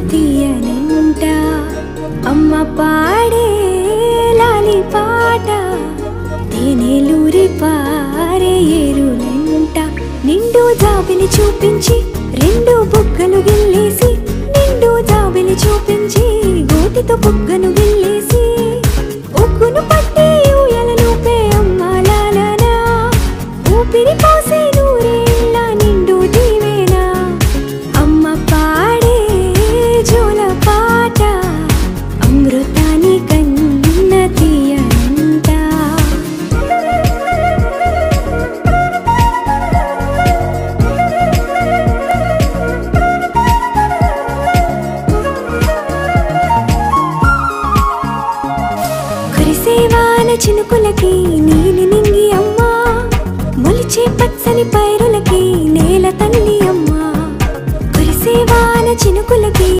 తీయనంట అమ్మ పాడే లాలి పాట తేనెలూరి పారే ఏరులంట నిండు జాబిలి చూపించి రెండు బుగ్గలు గిల్లేసి నిండు జాబిలి చూపించి గోటితో బుగ్గను గిల్లేసి ఉగ్గును పట్టి ఊయలను పే అమ్మ లాలనా ఊపిరి పోసే నూరేళ్ళ నిండు దీవేనా అమ్మ పాడే జోల పాట అమృతాని కన్న తీయనంట కురిసేవాన చినుకుల